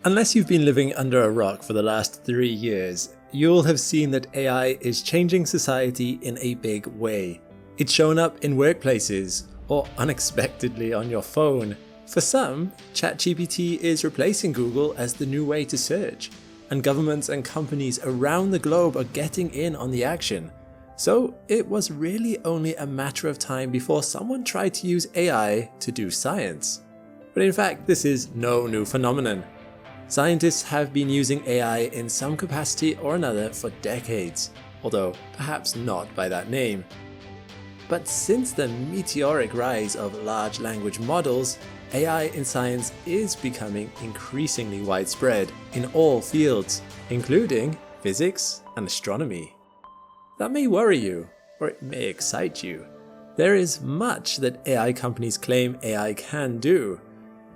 Unless you've been living under a rock for the last 3 years, you'll have seen that AI is changing society in a big way. It's shown up in workplaces, or unexpectedly on your phone. For some, ChatGPT is replacing Google as the new way to search, and governments and companies around the globe are getting in on the action. So it was really only a matter of time before someone tried to use AI to do science. But in fact, this is no new phenomenon. Scientists have been using AI in some capacity or another for decades, although perhaps not by that name. But since the meteoric rise of large language models, AI in science is becoming increasingly widespread in all fields, including physics and astronomy. That may worry you, or it may excite you. There is much that AI companies claim AI can do.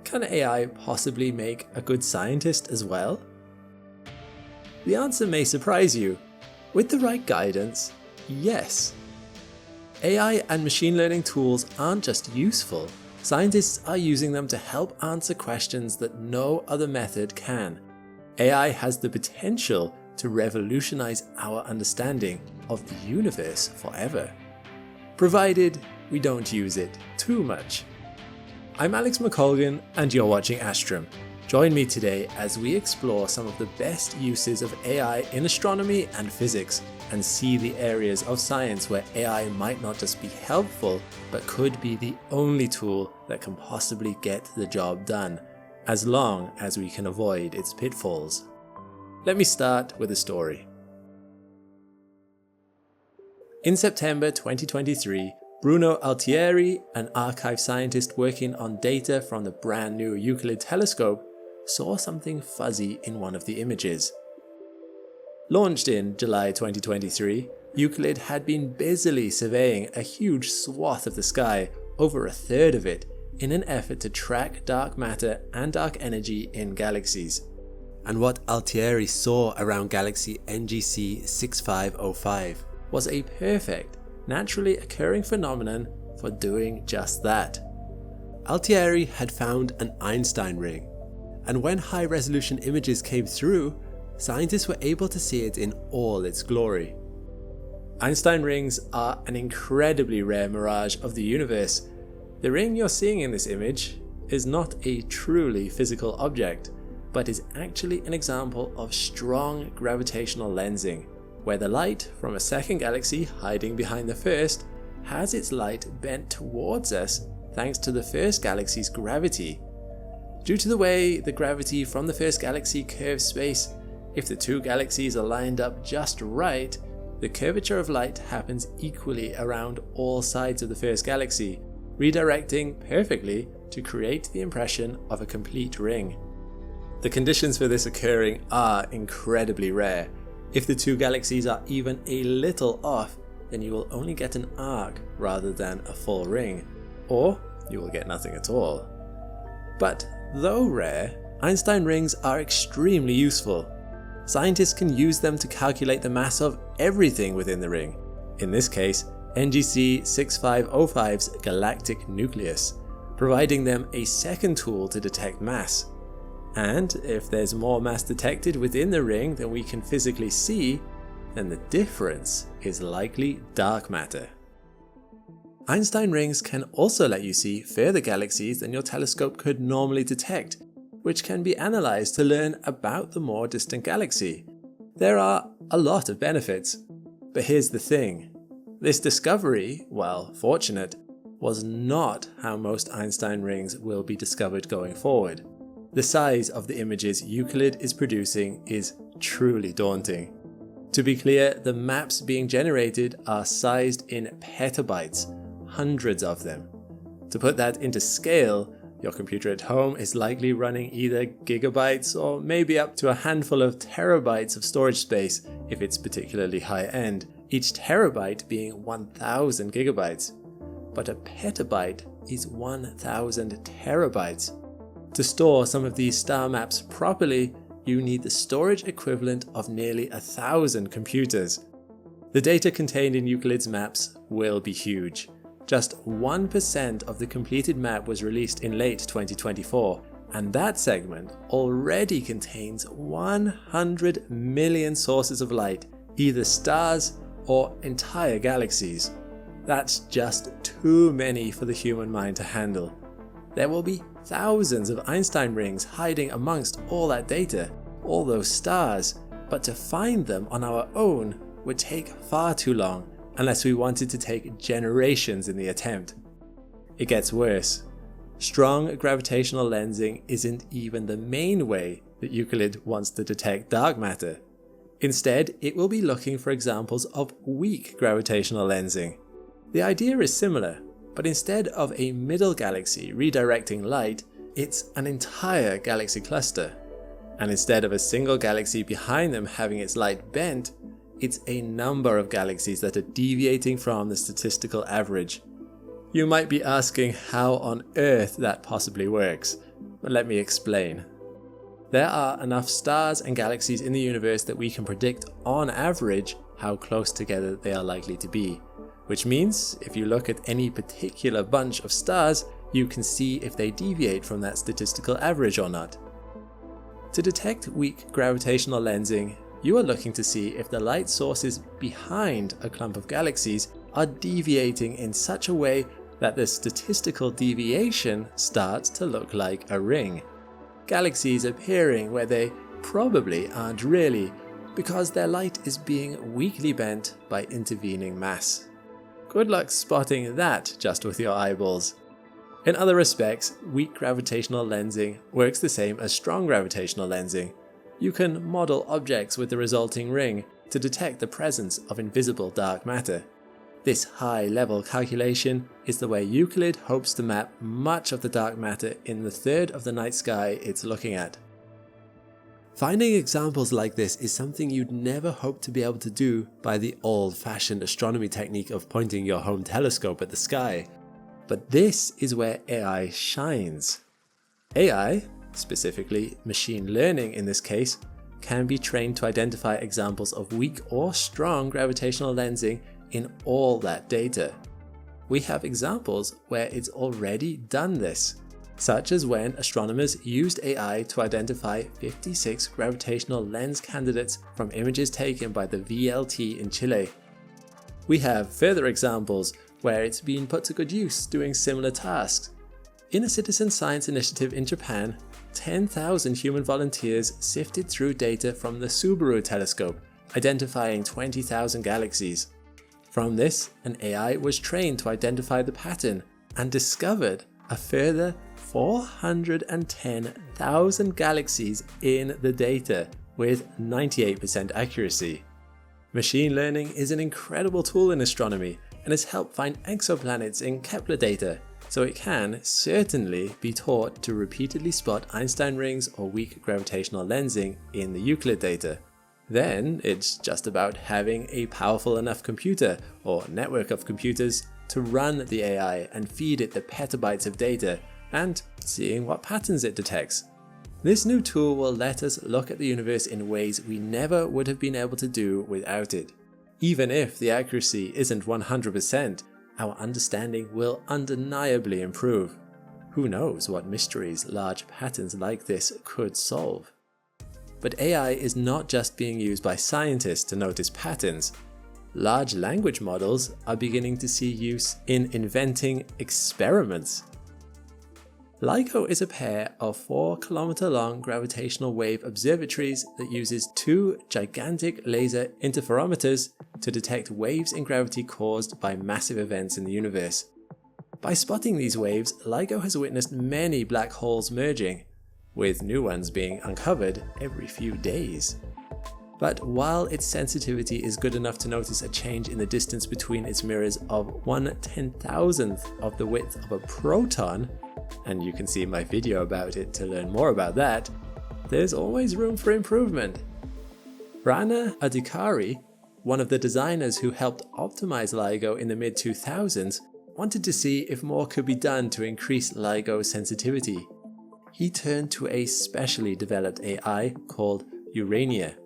Can AI possibly make a good scientist as well? The answer may surprise you. With the right guidance, yes. AI and machine learning tools aren't just useful. Scientists are using them to help answer questions that no other method can. AI has the potential to revolutionize our understanding of the universe forever, provided we don't use it too much. I'm Alex McColgan and you're watching Astrum. Join me today as we explore some of the best uses of AI in astronomy and physics and see the areas of science where AI might not just be helpful, but could be the only tool that can possibly get the job done, as long as we can avoid its pitfalls. Let me start with a story. In September 2023, Bruno Altieri, an archive scientist working on data from the brand new Euclid telescope, saw something fuzzy in one of the images. Launched in July 2023, Euclid had been busily surveying a huge swath of the sky, over a third of it, in an effort to track dark matter and dark energy in galaxies. And what Altieri saw around galaxy NGC 6505 was a perfect, naturally occurring phenomenon for doing just that. Altieri had found an Einstein ring, and when high-resolution images came through, scientists were able to see it in all its glory. Einstein rings are an incredibly rare mirage of the universe. The ring you're seeing in this image is not a truly physical object, but is actually an example of strong gravitational lensing, where the light from a second galaxy hiding behind the first has its light bent towards us thanks to the first galaxy's gravity. Due to the way the gravity from the first galaxy curves space, if the two galaxies are lined up just right, the curvature of light happens equally around all sides of the first galaxy, redirecting perfectly to create the impression of a complete ring. The conditions for this occurring are incredibly rare. If the two galaxies are even a little off, then you will only get an arc rather than a full ring, or you will get nothing at all. But though rare, Einstein rings are extremely useful. Scientists can use them to calculate the mass of everything within the ring, in this case NGC 6505's galactic nucleus, providing them a second tool to detect mass. And if there's more mass detected within the ring than we can physically see, then the difference is likely dark matter. Einstein rings can also let you see further galaxies than your telescope could normally detect, which can be analysed to learn about the more distant galaxy. There are a lot of benefits, but here's the thing. This discovery, while fortunate, was not how most Einstein rings will be discovered going forward. The size of the images Euclid is producing is truly daunting. To be clear, the maps being generated are sized in petabytes, hundreds of them. To put that into scale, your computer at home is likely running either gigabytes or maybe up to a handful of terabytes of storage space if it's particularly high-end, each terabyte being 1000 gigabytes. But a petabyte is 1000 terabytes. To store some of these star maps properly, you need the storage equivalent of nearly 1000 computers. The data contained in Euclid's maps will be huge. Just 1% of the completed map was released in late 2024, and that segment already contains 100 million sources of light, either stars or entire galaxies. That's just too many for the human mind to handle. There will be thousands of Einstein rings hiding amongst all that data, all those stars, but to find them on our own would take far too long unless we wanted to take generations in the attempt. It gets worse. Strong gravitational lensing isn't even the main way that Euclid wants to detect dark matter. Instead, it will be looking for examples of weak gravitational lensing. The idea is similar, but instead of a middle galaxy redirecting light, it's an entire galaxy cluster. And instead of a single galaxy behind them having its light bent, it's a number of galaxies that are deviating from the statistical average. You might be asking how on earth that possibly works, but let me explain. There are enough stars and galaxies in the universe that we can predict on average how close together they are likely to be, which means if you look at any particular bunch of stars, you can see if they deviate from that statistical average or not. To detect weak gravitational lensing, you are looking to see if the light sources behind a clump of galaxies are deviating in such a way that the statistical deviation starts to look like a ring. Galaxies appearing where they probably aren't really, because their light is being weakly bent by intervening mass. Good luck spotting that just with your eyeballs. In other respects, weak gravitational lensing works the same as strong gravitational lensing. You can model objects with the resulting ring to detect the presence of invisible dark matter. This high-level calculation is the way Euclid hopes to map much of the dark matter in the third of the night sky it's looking at. Finding examples like this is something you'd never hope to be able to do by the old-fashioned astronomy technique of pointing your home telescope at the sky. But this is where AI shines. AI, specifically machine learning in this case, can be trained to identify examples of weak or strong gravitational lensing in all that data. We have examples where it's already done this, such as when astronomers used AI to identify 56 gravitational lens candidates from images taken by the VLT in Chile. We have further examples where it's been put to good use doing similar tasks. In a citizen science initiative in Japan, 10,000 human volunteers sifted through data from the Subaru telescope, identifying 20,000 galaxies. From this, an AI was trained to identify the pattern and discovered a further 410,000 galaxies in the data with 98% accuracy. Machine learning is an incredible tool in astronomy and has helped find exoplanets in Kepler data, so it can certainly be taught to repeatedly spot Einstein rings or weak gravitational lensing in the Euclid data. Then it's just about having a powerful enough computer or network of computers to run the AI and feed it the petabytes of data and seeing what patterns it detects. This new tool will let us look at the universe in ways we never would have been able to do without it. Even if the accuracy isn't 100%, our understanding will undeniably improve. Who knows what mysteries large patterns like this could solve? But AI is not just being used by scientists to notice patterns. Large language models are beginning to see use in inventing experiments. LIGO is a pair of 4-kilometer-long gravitational wave observatories that uses 2 gigantic laser interferometers to detect waves in gravity caused by massive events in the universe. By spotting these waves, LIGO has witnessed many black holes merging, with new ones being uncovered every few days. But while its sensitivity is good enough to notice a change in the distance between its mirrors of 1/10,000th of the width of a proton, and you can see my video about it to learn more about that, there's always room for improvement. Brenner Adhikari, one of the designers who helped optimize LIGO in the mid-2000s, wanted to see if more could be done to increase LIGO's sensitivity. He turned to a specially developed AI called Urania,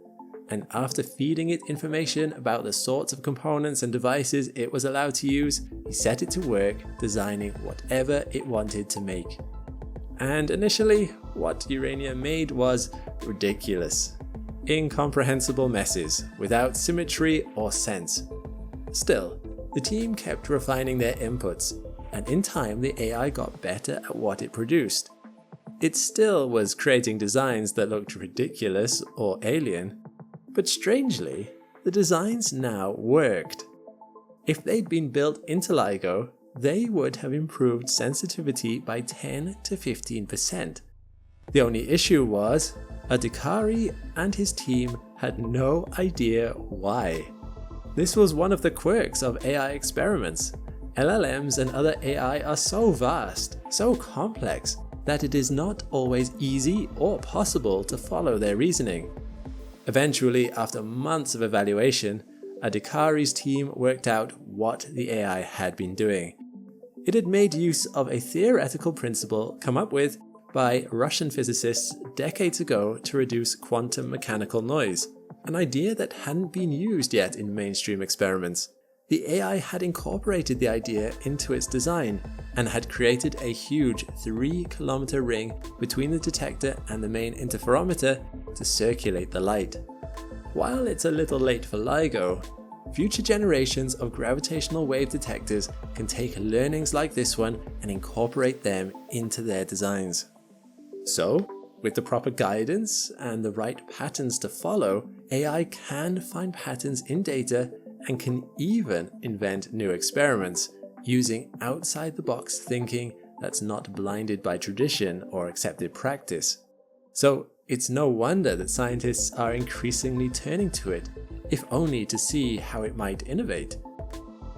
and after feeding it information about the sorts of components and devices it was allowed to use, he set it to work designing whatever it wanted to make. And initially, what Urania made was ridiculous. Incomprehensible messes, without symmetry or sense. Still, the team kept refining their inputs, and in time the AI got better at what it produced. It still was creating designs that looked ridiculous or alien, but strangely, the designs now worked. If they'd been built into LIGO, they would have improved sensitivity by 10 to 15%. The only issue was, Adhikari and his team had no idea why. This was one of the quirks of AI experiments. LLMs and other AI are so vast, so complex, that it is not always easy or possible to follow their reasoning. Eventually, after months of evaluation, Adhikari's team worked out what the AI had been doing. It had made use of a theoretical principle come up with by Russian physicists decades ago to reduce quantum mechanical noise, an idea that hadn't been used yet in mainstream experiments. The AI had incorporated the idea into its design and had created a huge 3-kilometer ring between the detector and the main interferometer to circulate the light. While it's a little late for LIGO, future generations of gravitational wave detectors can take learnings like this one and incorporate them into their designs. So, with the proper guidance and the right patterns to follow, AI can find patterns in data and can even invent new experiments, using outside-the-box thinking that's not blinded by tradition or accepted practice. So it's no wonder that scientists are increasingly turning to it, if only to see how it might innovate.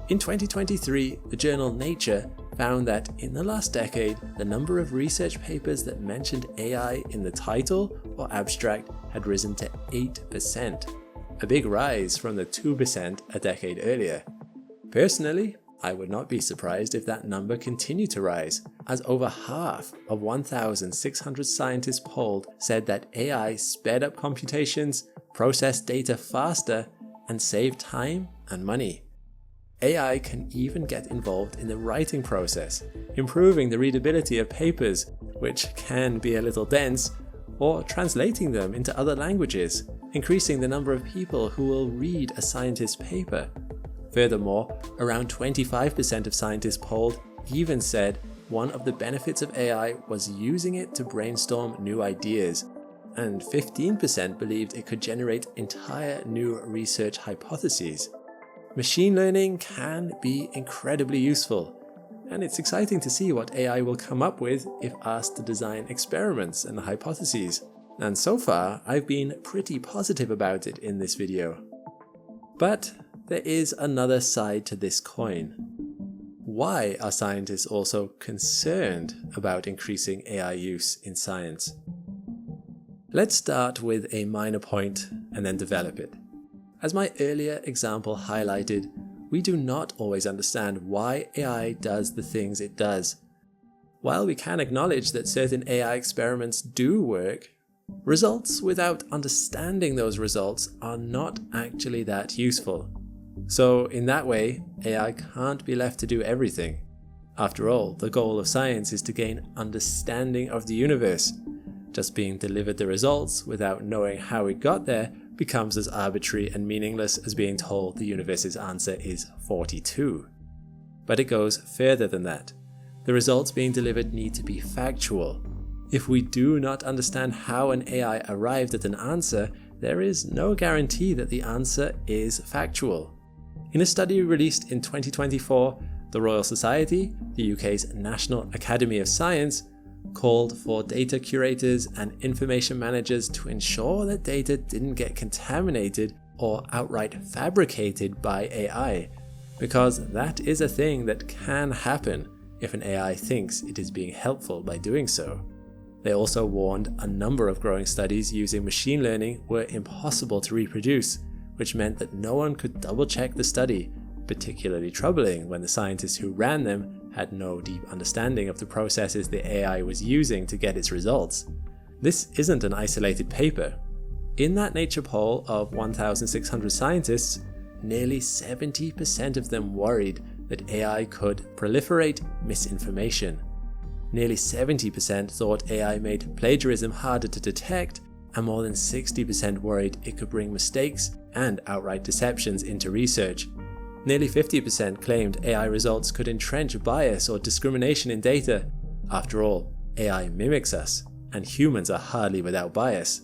In 2023, the journal Nature found that in the last decade, the number of research papers that mentioned AI in the title or abstract had risen to 8%, a big rise from the 2% a decade earlier. Personally, I would not be surprised if that number continued to rise, as over half of 1,600 scientists polled said that AI sped up computations, processed data faster, and saved time and money. AI can even get involved in the writing process, improving the readability of papers, which can be a little dense, or translating them into other languages, increasing the number of people who will read a scientist's paper. Furthermore, around 25% of scientists polled even said one of the benefits of AI was using it to brainstorm new ideas, and 15% believed it could generate entire new research hypotheses. Machine learning can be incredibly useful, and it's exciting to see what AI will come up with if asked to design experiments and hypotheses. And so far, I've been pretty positive about it in this video. But there is another side to this coin. Why are scientists also concerned about increasing AI use in science? Let's start with a minor point and then develop it. As my earlier example highlighted, we do not always understand why AI does the things it does. While we can acknowledge that certain AI experiments do work, results without understanding those results are not actually that useful. So in that way, AI can't be left to do everything. After all, the goal of science is to gain understanding of the universe. Just being delivered the results without knowing how it got there becomes as arbitrary and meaningless as being told the universe's answer is 42. But it goes further than that. The results being delivered need to be factual. If we do not understand how an AI arrived at an answer, there is no guarantee that the answer is factual. In a study released in 2024, the Royal Society, the UK's National Academy of Science, called for data curators and information managers to ensure that data didn't get contaminated or outright fabricated by AI, because that is a thing that can happen if an AI thinks it is being helpful by doing so. They also warned a number of growing studies using machine learning were impossible to reproduce, which meant that no one could double-check the study, particularly troubling when the scientists who ran them had no deep understanding of the processes the AI was using to get its results. This isn't an isolated paper. In that Nature poll of 1,600 scientists, nearly 70% of them worried that AI could proliferate misinformation. Nearly 70% thought AI made plagiarism harder to detect, and more than 60% worried it could bring mistakes and outright deceptions into research. Nearly 50% claimed AI results could entrench bias or discrimination in data. After all, AI mimics us, and humans are hardly without bias.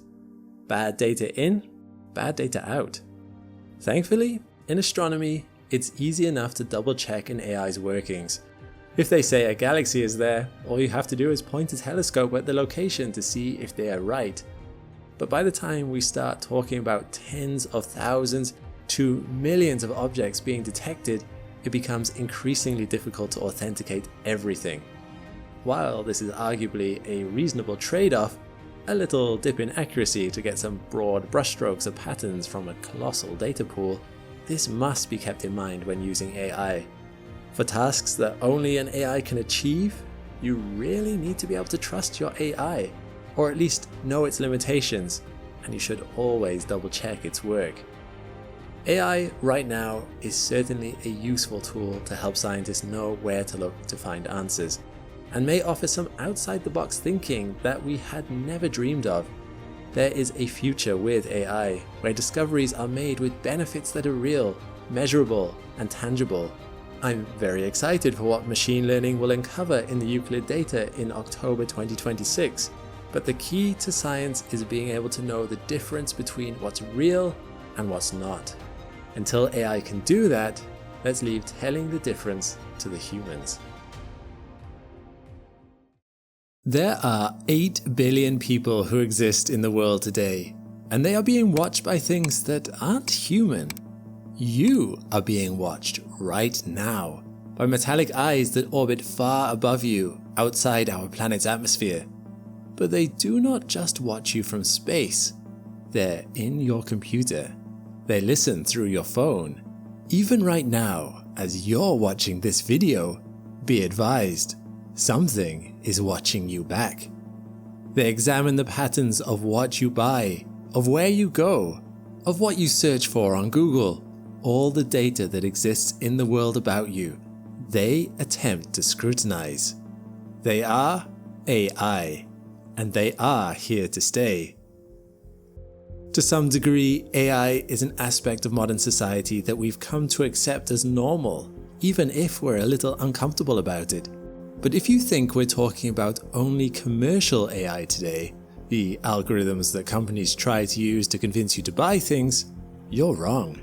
Bad data in, bad data out. Thankfully, in astronomy, it's easy enough to double check an AI's workings. If they say a galaxy is there, all you have to do is point a telescope at the location to see if they are right. But by the time we start talking about tens of thousands to millions of objects being detected, it becomes increasingly difficult to authenticate everything. While this is arguably a reasonable trade-off, a little dip in accuracy to get some broad brushstrokes or patterns from a colossal data pool, this must be kept in mind when using AI. For tasks that only an AI can achieve, you really need to be able to trust your AI, or at least know its limitations, and you should always double check its work. AI right now is certainly a useful tool to help scientists know where to look to find answers, and may offer some outside-the-box thinking that we had never dreamed of. There is a future with AI, where discoveries are made with benefits that are real, measurable, and tangible. I'm very excited for what machine learning will uncover in the Euclid data in October 2026, but the key to science is being able to know the difference between what's real and what's not. Until AI can do that, let's leave telling the difference to the humans. There are 8 billion people who exist in the world today, and they are being watched by things that aren't human. You are being watched right now by metallic eyes that orbit far above you, outside our planet's atmosphere. But they do not just watch you from space. They're in your computer. They listen through your phone. Even right now, as you're watching this video, be advised, something is watching you back. They examine the patterns of what you buy, of where you go, of what you search for on Google, all the data that exists in the world about you. They attempt to scrutinize. They are AI, and they are here to stay. To some degree, AI is an aspect of modern society that we've come to accept as normal, even if we're a little uncomfortable about it. But if you think we're talking about only commercial AI today, the algorithms that companies try to use to convince you to buy things, you're wrong.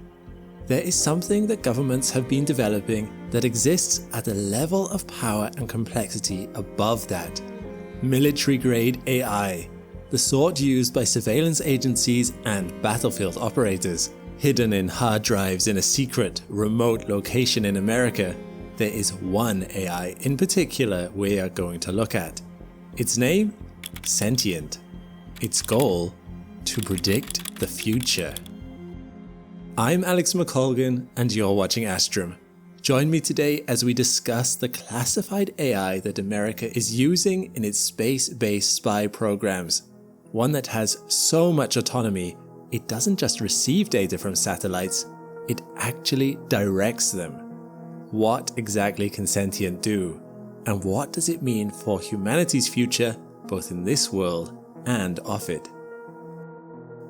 There is something that governments have been developing that exists at a level of power and complexity above that. Military-grade AI, the sort used by surveillance agencies and battlefield operators. Hidden in hard drives in a secret, remote location in America, there is one AI in particular we are going to look at. Its name? Sentient. Its goal? To predict the future. I'm Alex McColgan, and you're watching Astrum. Join me today as we discuss the classified AI that America is using in its space-based spy programs. One that has so much autonomy, it doesn't just receive data from satellites, it actually directs them. What exactly can Sentient do? And what does it mean for humanity's future, both in this world and off it?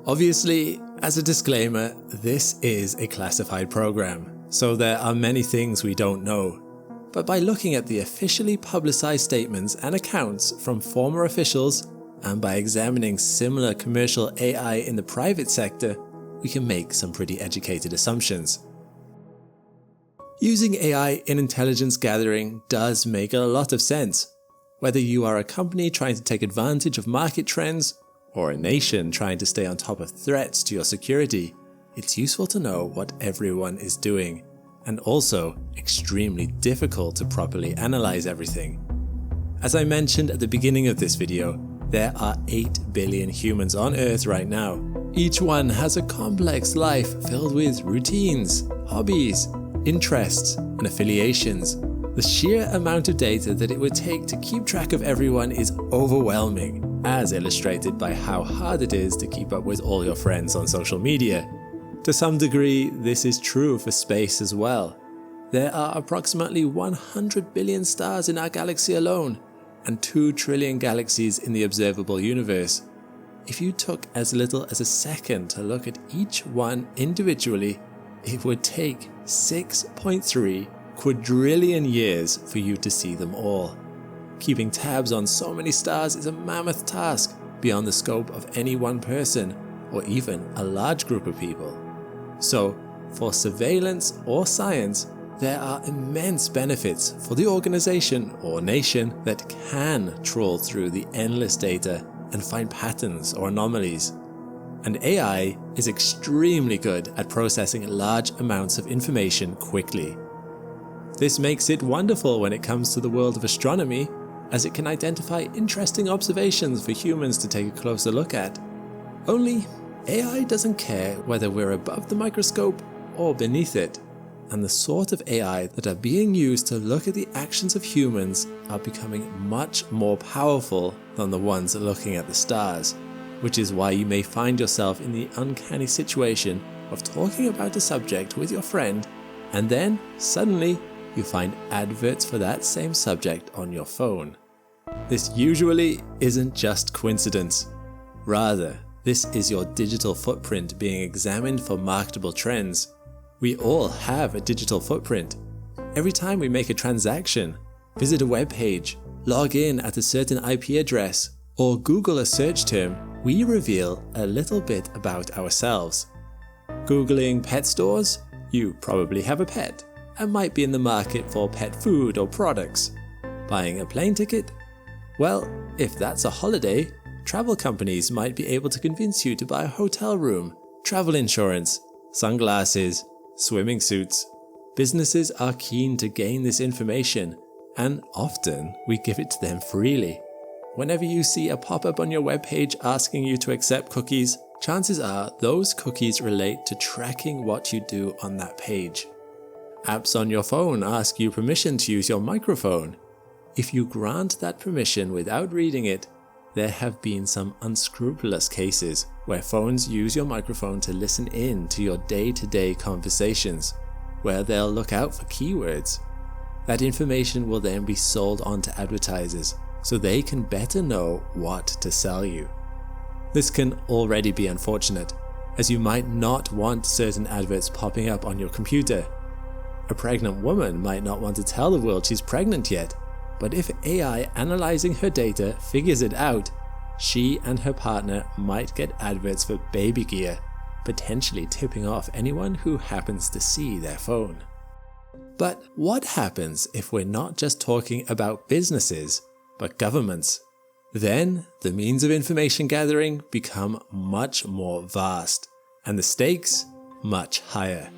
Obviously, as a disclaimer, this is a classified program, so there are many things we don't know. But by looking at the officially publicized statements and accounts from former officials, and by examining similar commercial AI in the private sector, we can make some pretty educated assumptions. Using AI in intelligence gathering does make a lot of sense. Whether you are a company trying to take advantage of market trends, or a nation trying to stay on top of threats to your security, it's useful to know what everyone is doing, and also extremely difficult to properly analyze everything. As I mentioned at the beginning of this video, there are 8 billion humans on Earth right now. Each one has a complex life filled with routines, hobbies, interests, and affiliations. The sheer amount of data that it would take to keep track of everyone is overwhelming, as illustrated by how hard it is to keep up with all your friends on social media. To some degree, this is true for space as well. There are approximately 100 billion stars in our galaxy alone, and 2 trillion galaxies in the observable universe. If you took as little as a second to look at each one individually, it would take 6.3 quadrillion years for you to see them all. Keeping tabs on so many stars is a mammoth task beyond the scope of any one person or even a large group of people. So, for surveillance or science, there are immense benefits for the organization or nation that can trawl through the endless data and find patterns or anomalies. And AI is extremely good at processing large amounts of information quickly. This makes it wonderful when it comes to the world of astronomy, as it can identify interesting observations for humans to take a closer look at. Only, AI doesn't care whether we're above the microscope or beneath it, and the sort of AI that are being used to look at the actions of humans are becoming much more powerful than the ones looking at the stars, which is why you may find yourself in the uncanny situation of talking about a subject with your friend, and then suddenly you find adverts for that same subject on your phone. This usually isn't just coincidence. Rather, this is your digital footprint being examined for marketable trends. We all have a digital footprint. Every time we make a transaction, visit a web page, log in at a certain IP address, or Google a search term, we reveal a little bit about ourselves. Googling pet stores? You probably have a pet and might be in the market for pet food or products. Buying a plane ticket? Well, if that's a holiday, travel companies might be able to convince you to buy a hotel room, travel insurance, sunglasses, swimming suits. Businesses are keen to gain this information, and often we give it to them freely. Whenever you see a pop-up on your webpage asking you to accept cookies, chances are those cookies relate to tracking what you do on that page. Apps on your phone ask you permission to use your microphone. If you grant that permission without reading it, there have been some unscrupulous cases where phones use your microphone to listen in to your day-to-day conversations, where they'll look out for keywords. That information will then be sold on to advertisers, so they can better know what to sell you. This can already be unfortunate, as you might not want certain adverts popping up on your computer. A pregnant woman might not want to tell the world she's pregnant yet, but if AI analyzing her data figures it out, she and her partner might get adverts for baby gear, potentially tipping off anyone who happens to see their phone. But what happens if we're not just talking about businesses, but governments? Then the means of information gathering become much more vast, and the stakes much higher.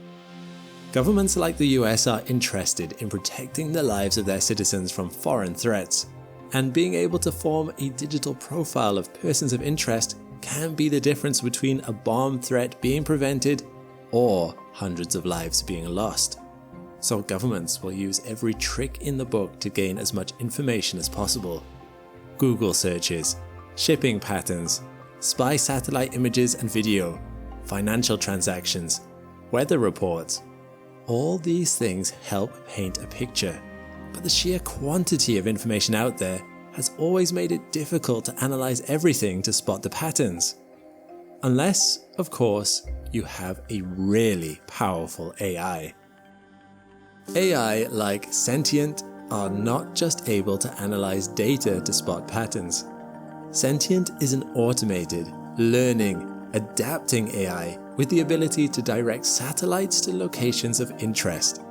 Governments like the US are interested in protecting the lives of their citizens from foreign threats, and being able to form a digital profile of persons of interest can be the difference between a bomb threat being prevented or hundreds of lives being lost. So governments will use every trick in the book to gain as much information as possible. Google searches, shipping patterns, spy satellite images and video, financial transactions, weather reports. All these things help paint a picture, but the sheer quantity of information out there has always made it difficult to analyze everything to spot the patterns. Unless, of course, you have a really powerful AI. AI like Sentient are not just able to analyze data to spot patterns. Sentient is an automated, learning, adapting AI with the ability to direct satellites to locations of interest.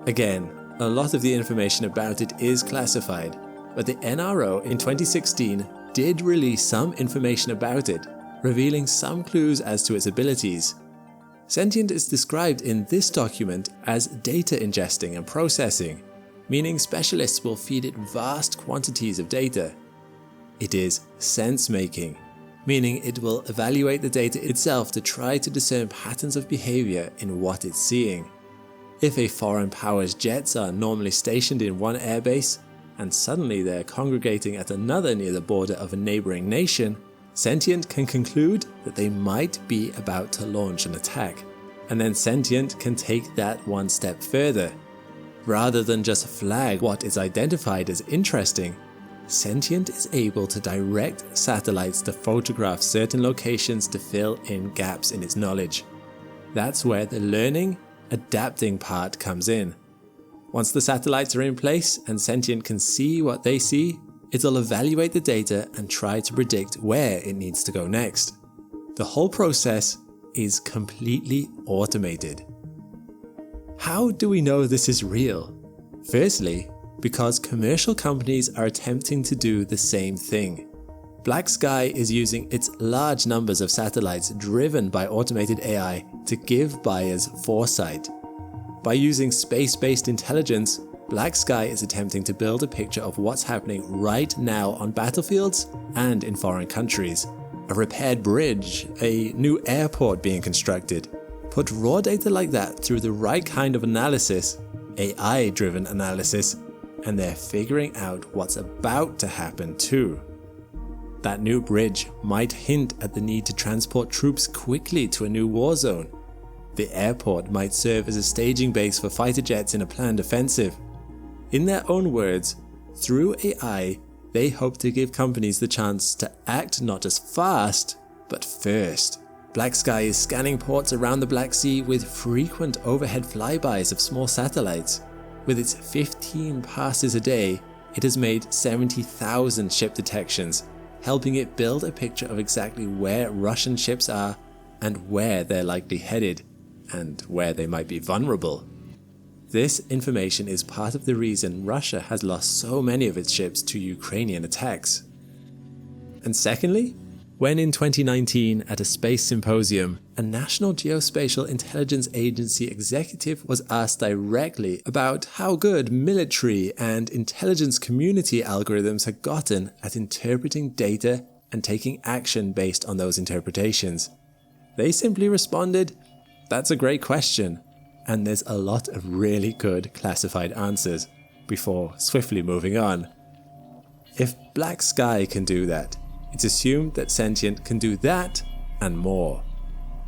Again, a lot of the information about it is classified, but the NRO in 2016 did release some information about it, revealing some clues as to its abilities. Sentient is described in this document as data ingesting and processing, meaning specialists will feed it vast quantities of data. It is sense-making, meaning it will evaluate the data itself to try to discern patterns of behavior in what it's seeing. If a foreign power's jets are normally stationed in one airbase, and suddenly they're congregating at another near the border of a neighboring nation, Sentient can conclude that they might be about to launch an attack, and then Sentient can take that one step further. Rather than just flag what is identified as interesting, Sentient is able to direct satellites to photograph certain locations to fill in gaps in its knowledge. That's where the learning, adapting part comes in. Once the satellites are in place and Sentient can see what they see, it'll evaluate the data and try to predict where it needs to go next. The whole process is completely automated. How do we know this is real? Firstly, because commercial companies are attempting to do the same thing. Black Sky is using its large numbers of satellites driven by automated AI to give buyers foresight. By using space-based intelligence, Black Sky is attempting to build a picture of what's happening right now on battlefields and in foreign countries. A repaired bridge, a new airport being constructed. Put raw data like that through the right kind of analysis, AI-driven analysis, and they're figuring out what's about to happen too. That new bridge might hint at the need to transport troops quickly to a new war zone. The airport might serve as a staging base for fighter jets in a planned offensive. In their own words, through AI, they hope to give companies the chance to act not just fast, but first. Black Sky is scanning ports around the Black Sea with frequent overhead flybys of small satellites. With its 15 passes a day, it has made 70,000 ship detections, helping it build a picture of exactly where Russian ships are and where they're likely headed, and where they might be vulnerable. This information is part of the reason Russia has lost so many of its ships to Ukrainian attacks. And secondly, when in 2019 at a space symposium, a National Geospatial Intelligence Agency executive was asked directly about how good military and intelligence community algorithms had gotten at interpreting data and taking action based on those interpretations. They simply responded, "That's a great question," and there's a lot of really good classified answers, before swiftly moving on. If Black Sky can do that, it's assumed that Sentient can do that and more.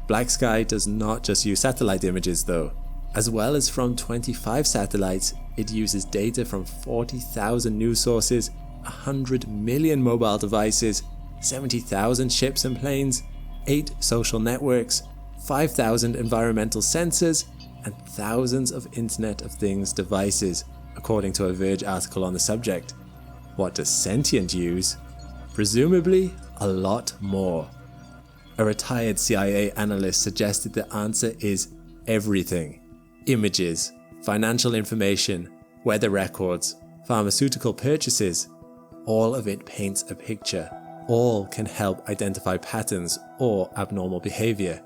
Black Sky does not just use satellite images though. As well as from 25 satellites, it uses data from 40,000 news sources, 100 million mobile devices, 70,000 ships and planes, 8 social networks, 5,000 environmental sensors, and thousands of Internet of Things devices, according to a Verge article on the subject. What does Sentient use? Presumably, a lot more. A retired CIA analyst suggested the answer is everything. Images, financial information, weather records, pharmaceutical purchases. All of it paints a picture. All can help identify patterns or abnormal behavior.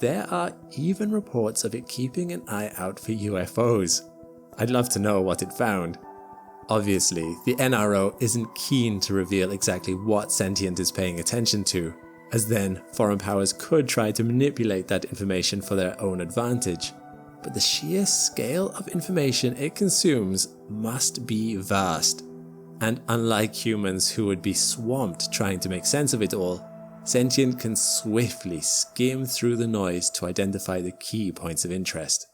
There are even reports of it keeping an eye out for UFOs. I'd love to know what it found. Obviously, the NRO isn't keen to reveal exactly what Sentient is paying attention to, as then foreign powers could try to manipulate that information for their own advantage. But the sheer scale of information it consumes must be vast. And unlike humans who would be swamped trying to make sense of it all, Sentient can swiftly skim through the noise to identify the key points of interest.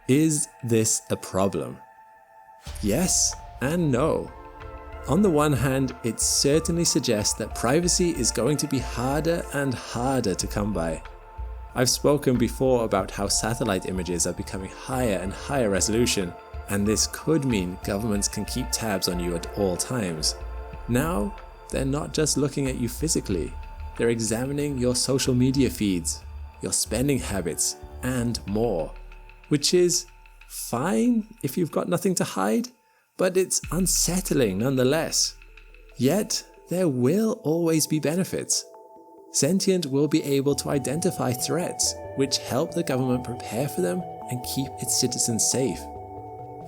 Is this a problem? Yes and no. On the one hand, it certainly suggests that privacy is going to be harder and harder to come by. I've spoken before about how satellite images are becoming higher and higher resolution, and this could mean governments can keep tabs on you at all times. Now, they're not just looking at you physically, they're examining your social media feeds, your spending habits, and more. Which is fine if you've got nothing to hide, but it's unsettling nonetheless. Yet, there will always be benefits. Sentient will be able to identify threats, which help the government prepare for them and keep its citizens safe.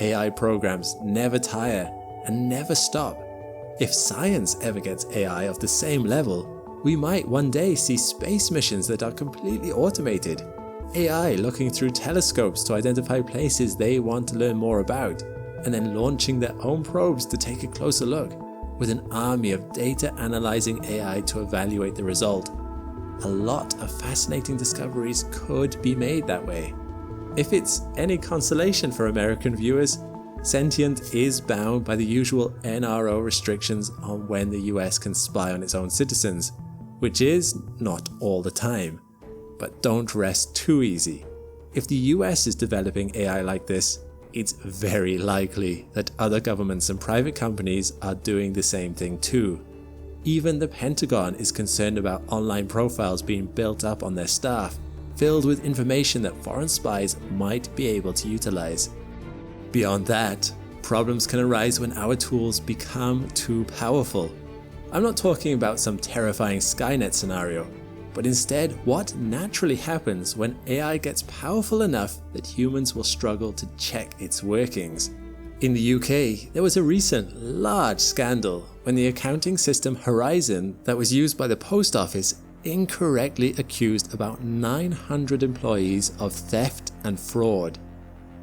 AI programs never tire and never stop. If science ever gets AI of the same level, we might one day see space missions that are completely automated. AI looking through telescopes to identify places they want to learn more about, and then launching their own probes to take a closer look, with an army of data analyzing AI to evaluate the result. A lot of fascinating discoveries could be made that way. If it's any consolation for American viewers, Sentient is bound by the usual NRO restrictions on when the US can spy on its own citizens, which is not all the time. But don't rest too easy. If the US is developing AI like this, it's very likely that other governments and private companies are doing the same thing too. Even the Pentagon is concerned about online profiles being built up on their staff, filled with information that foreign spies might be able to utilize. Beyond that, problems can arise when our tools become too powerful. I'm not talking about some terrifying Skynet scenario, but instead what naturally happens when AI gets powerful enough that humans will struggle to check its workings. In the UK, there was a recent large scandal when the accounting system Horizon that was used by the post office incorrectly accused about 900 employees of theft and fraud.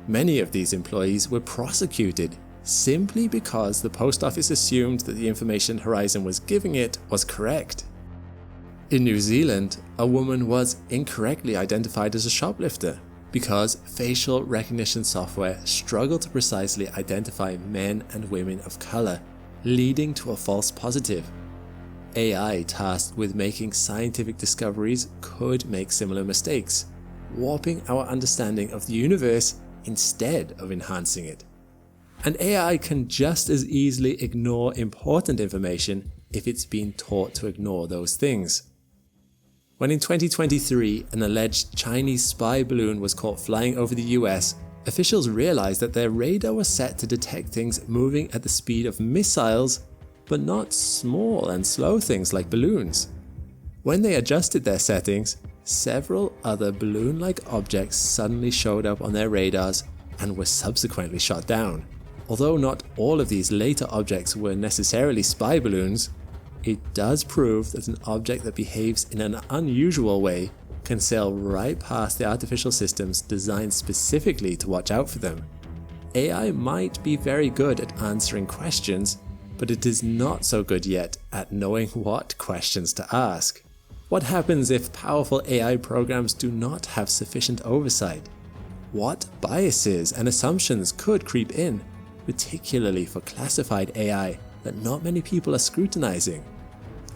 Many of these employees were prosecuted simply because the post office assumed that the information Horizon was giving it was correct. In New Zealand, a woman was incorrectly identified as a shoplifter because facial recognition software struggled to precisely identify men and women of colour, leading to a false positive. AI tasked with making scientific discoveries could make similar mistakes, warping our understanding of the universe instead of enhancing it. And AI can just as easily ignore important information if it's been taught to ignore those things. When in 2023 an alleged Chinese spy balloon was caught flying over the US, officials realized that their radar was set to detect things moving at the speed of missiles, but not small and slow things like balloons. When they adjusted their settings, several other balloon-like objects suddenly showed up on their radars and were subsequently shot down. Although not all of these later objects were necessarily spy balloons, it does prove that an object that behaves in an unusual way can sail right past the artificial systems designed specifically to watch out for them. AI might be very good at answering questions, but it is not so good yet at knowing what questions to ask. What happens if powerful AI programs do not have sufficient oversight? What biases and assumptions could creep in, particularly for classified AI that not many people are scrutinizing?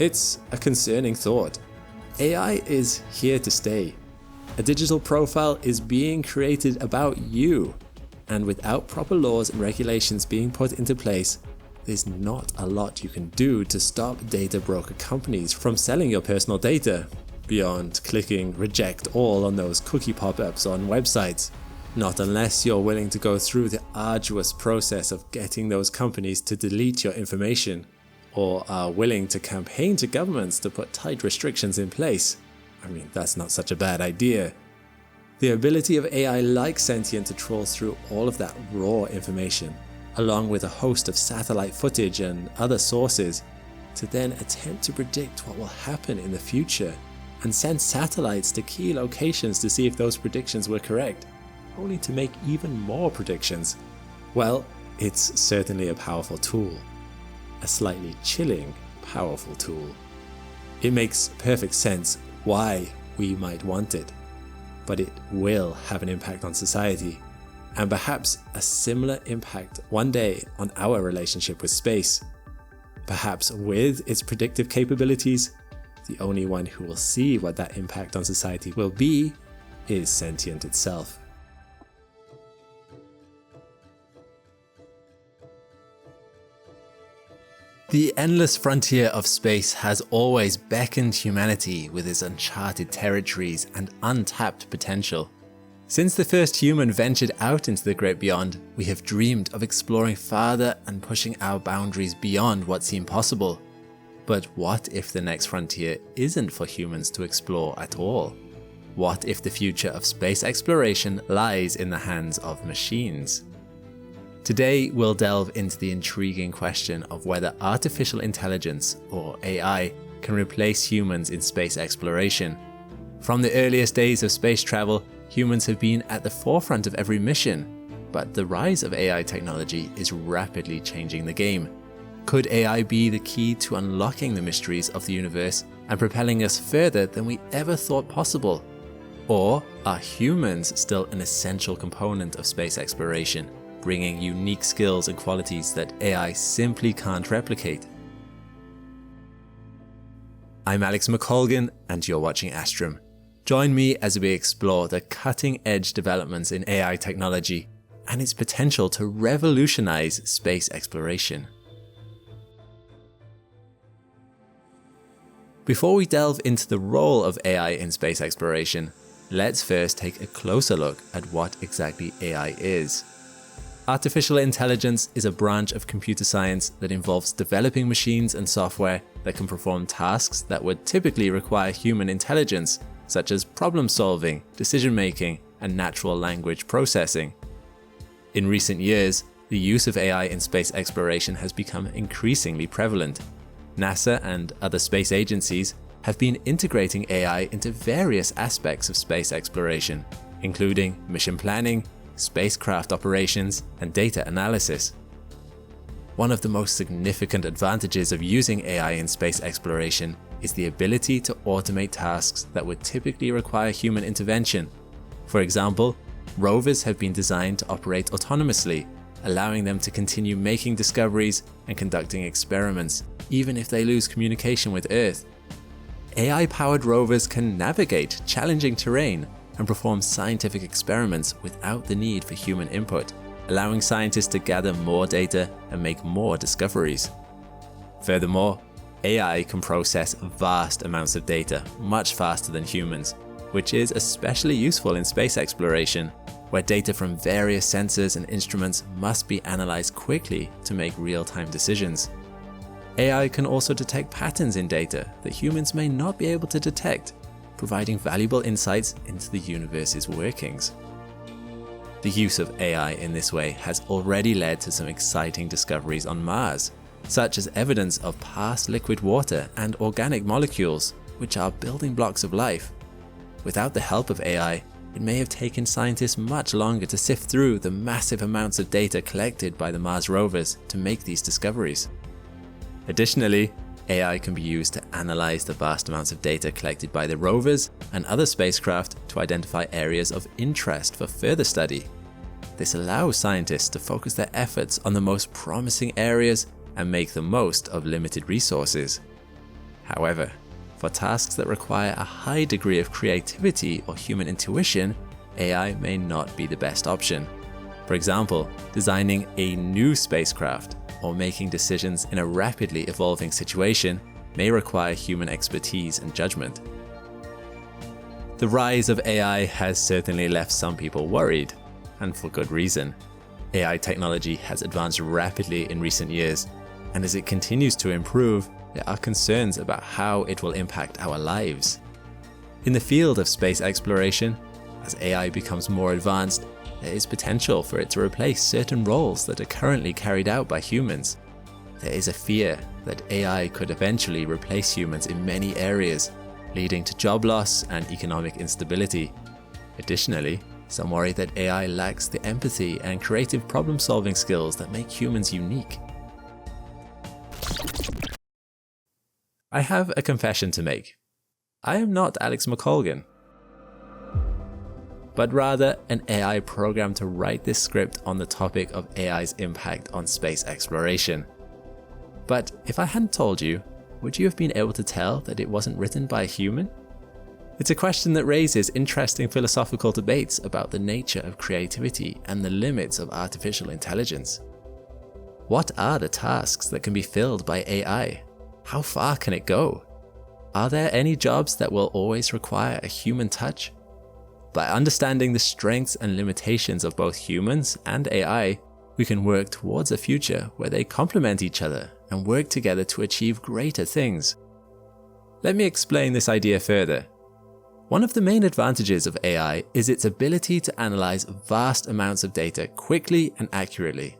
It's a concerning thought. AI is here to stay. A digital profile is being created about you, and without proper laws and regulations being put into place, there's not a lot you can do to stop data broker companies from selling your personal data, beyond clicking reject all on those cookie pop-ups on websites. Not unless you're willing to go through the arduous process of getting those companies to delete your information, or are willing to campaign to governments to put tight restrictions in place. I mean, that's not such a bad idea. The ability of AI like Sentient to troll through all of that raw information, along with a host of satellite footage and other sources, to then attempt to predict what will happen in the future, and send satellites to key locations to see if those predictions were correct, only to make even more predictions. Well, it's certainly a powerful tool. A slightly chilling, powerful tool. It makes perfect sense why we might want it, but it will have an impact on society, and perhaps a similar impact one day on our relationship with space. Perhaps with its predictive capabilities, the only one who will see what that impact on society will be is Sentient itself. The endless frontier of space has always beckoned humanity with its uncharted territories and untapped potential. Since the first human ventured out into the great beyond, we have dreamed of exploring farther and pushing our boundaries beyond what seemed possible. But what if the next frontier isn't for humans to explore at all? What if the future of space exploration lies in the hands of machines? Today, we'll delve into the intriguing question of whether artificial intelligence, or AI, can replace humans in space exploration. From the earliest days of space travel, humans have been at the forefront of every mission, but the rise of AI technology is rapidly changing the game. Could AI be the key to unlocking the mysteries of the universe and propelling us further than we ever thought possible? Or are humans still an essential component of space exploration? bringing unique skills and qualities that AI simply can't replicate. I'm Alex McColgan, and you're watching Astrum. Join me as we explore the cutting-edge developments in AI technology and its potential to revolutionize space exploration. Before we delve into the role of AI in space exploration, let's first take a closer look at what exactly AI is. Artificial intelligence is a branch of computer science that involves developing machines and software that can perform tasks that would typically require human intelligence, such as problem solving, decision making, and natural language processing. In recent years, the use of AI in space exploration has become increasingly prevalent. NASA and other space agencies have been integrating AI into various aspects of space exploration, including mission planning, spacecraft operations, and data analysis. One of the most significant advantages of using AI in space exploration is the ability to automate tasks that would typically require human intervention. For example, rovers have been designed to operate autonomously, allowing them to continue making discoveries and conducting experiments, even if they lose communication with Earth. AI-powered rovers can navigate challenging terrain and perform scientific experiments without the need for human input, allowing scientists to gather more data and make more discoveries. Furthermore, AI can process vast amounts of data much faster than humans, which is especially useful in space exploration, where data from various sensors and instruments must be analyzed quickly to make real-time decisions. AI can also detect patterns in data that humans may not be able to detect, providing valuable insights into the universe's workings. The use of AI in this way has already led to some exciting discoveries on Mars, such as evidence of past liquid water and organic molecules, which are building blocks of life. Without the help of AI, it may have taken scientists much longer to sift through the massive amounts of data collected by the Mars rovers to make these discoveries. Additionally, AI can be used to analyze the vast amounts of data collected by the rovers and other spacecraft to identify areas of interest for further study. This allows scientists to focus their efforts on the most promising areas and make the most of limited resources. However, for tasks that require a high degree of creativity or human intuition, AI may not be the best option. For example, designing a new spacecraft or making decisions in a rapidly evolving situation may require human expertise and judgment. The rise of AI has certainly left some people worried, and for good reason. AI technology has advanced rapidly in recent years, and as it continues to improve, there are concerns about how it will impact our lives. In the field of space exploration, as AI becomes more advanced, there is potential for it to replace certain roles that are currently carried out by humans. There is a fear that AI could eventually replace humans in many areas, leading to job loss and economic instability. Additionally, some worry that AI lacks the empathy and creative problem-solving skills that make humans unique. I have a confession to make. I am not Alex McColgan, but rather an AI programmed to write this script on the topic of AI's impact on space exploration. But if I hadn't told you, would you have been able to tell that it wasn't written by a human? It's a question that raises interesting philosophical debates about the nature of creativity and the limits of artificial intelligence. What are the tasks that can be filled by AI? How far can it go? Are there any jobs that will always require a human touch? By understanding the strengths and limitations of both humans and AI, we can work towards a future where they complement each other and work together to achieve greater things. Let me explain this idea further. One of the main advantages of AI is its ability to analyze vast amounts of data quickly and accurately.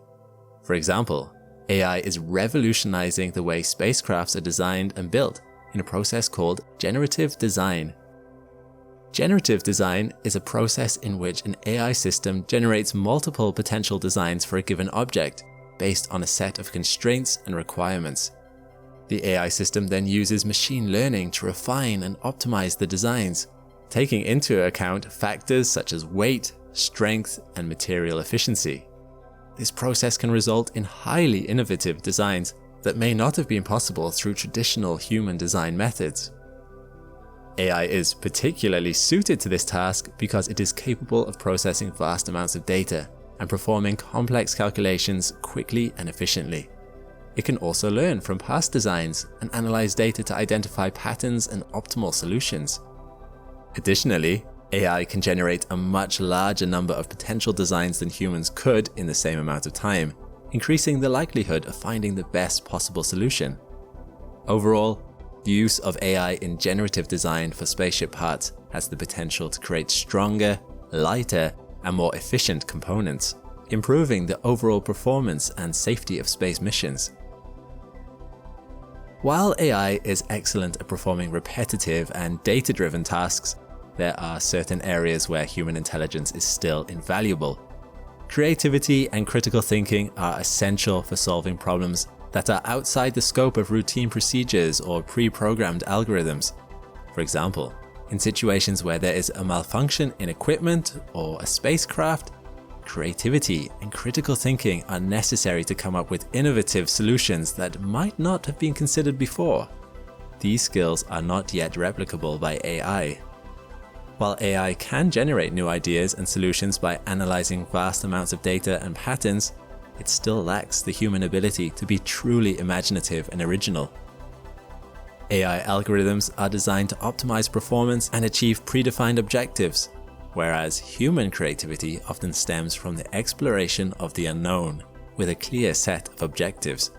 For example, AI is revolutionizing the way spacecrafts are designed and built in a process called generative design. Generative design is a process in which an AI system generates multiple potential designs for a given object based on a set of constraints and requirements. The AI system then uses machine learning to refine and optimize the designs, taking into account factors such as weight, strength, and material efficiency. this process can result in highly innovative designs that may not have been possible through traditional human design methods. AI is particularly suited to this task because it is capable of processing vast amounts of data and performing complex calculations quickly and efficiently. It can also learn from past designs and analyze data to identify patterns and optimal solutions. Additionally, AI can generate a much larger number of potential designs than humans could in the same amount of time, increasing the likelihood of finding the best possible solution. Overall, the use of AI in generative design for spaceship parts has the potential to create stronger, lighter, and more efficient components, improving the overall performance and safety of space missions. While AI is excellent at performing repetitive and data-driven tasks, there are certain areas where human intelligence is still invaluable. Creativity and critical thinking are essential for solving problems that are outside the scope of routine procedures or pre-programmed algorithms. For example, in situations where there is a malfunction in equipment or a spacecraft, creativity and critical thinking are necessary to come up with innovative solutions that might not have been considered before. These skills are not yet replicable by AI. While AI can generate new ideas and solutions by analyzing vast amounts of data and patterns, it still lacks the human ability to be truly imaginative and original. AI algorithms are designed to optimize performance and achieve predefined objectives, whereas human creativity often stems from the exploration of the unknown with a clear set of objectives.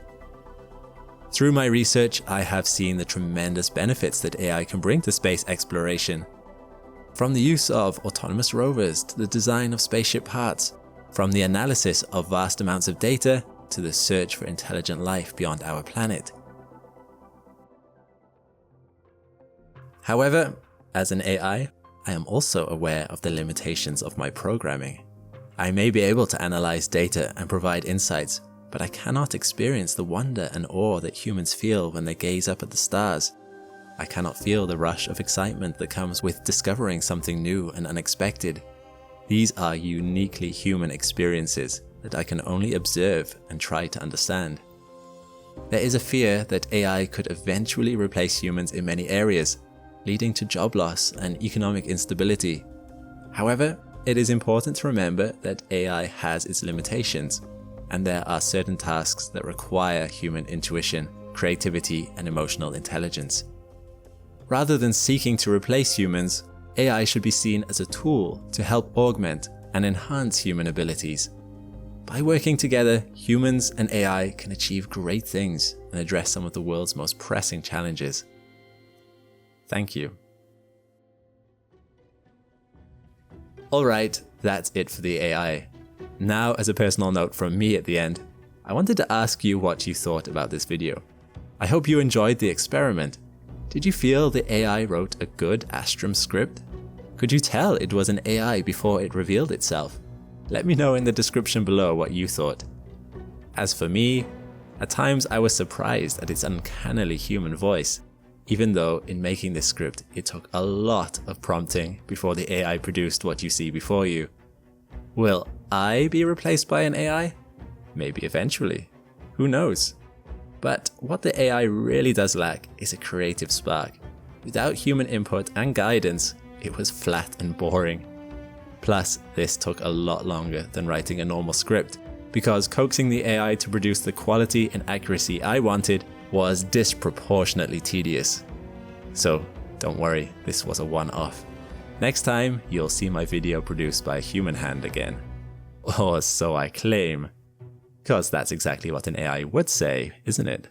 Through my research, I have seen the tremendous benefits that AI can bring to space exploration. From the use of autonomous rovers to the design of spaceship parts, from the analysis of vast amounts of data to the search for intelligent life beyond our planet. However, as an AI, I am also aware of the limitations of my programming. I may be able to analyze data and provide insights, but I cannot experience the wonder and awe that humans feel when they gaze up at the stars. I cannot feel the rush of excitement that comes with discovering something new and unexpected. These are uniquely human experiences that I can only observe and try to understand. There is a fear that AI could eventually replace humans in many areas, leading to job loss and economic instability. However, it is important to remember that AI has its limitations, and there are certain tasks that require human intuition, creativity, and emotional intelligence. Rather than seeking to replace humans, AI should be seen as a tool to help augment and enhance human abilities. By working together, humans and AI can achieve great things and address some of the world's most pressing challenges. Thank you. Alright, that's it for the AI. Now, as a personal note from me at the end, I wanted to ask you what you thought about this video. I hope you enjoyed the experiment. Did you feel the AI wrote a good Astrum script? Could you tell it was an AI before it revealed itself? Let me know in the description below what you thought. As for me, at times I was surprised at its uncannily human voice, even though in making this script it took a lot of prompting before the AI produced what you see before you. Will I be replaced by an AI? Maybe eventually. Who knows? But what the AI really does lack is a creative spark. Without human input and guidance, it was flat and boring. Plus, this took a lot longer than writing a normal script, because coaxing the AI to produce the quality and accuracy I wanted was disproportionately tedious. So, don't worry, this was a one-off. Next time, you'll see my video produced by a human hand again. Or so I claim. Because that's exactly what an AI would say, isn't it?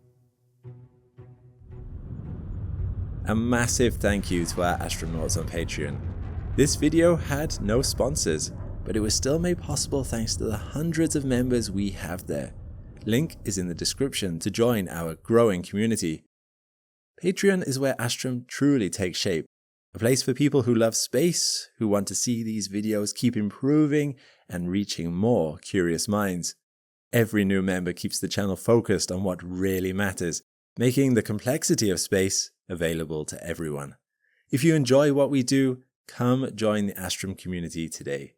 A massive thank you to our astronauts on Patreon. This video had no sponsors, but it was still made possible thanks to the hundreds of members we have there. Link is in the description to join our growing community. Patreon is where Astrum truly takes shape. A place for people who love space, who want to see these videos keep improving and reaching more curious minds. Every new member keeps the channel focused on what really matters, making the complexity of space available to everyone. If you enjoy what we do, come join the Astrum community today.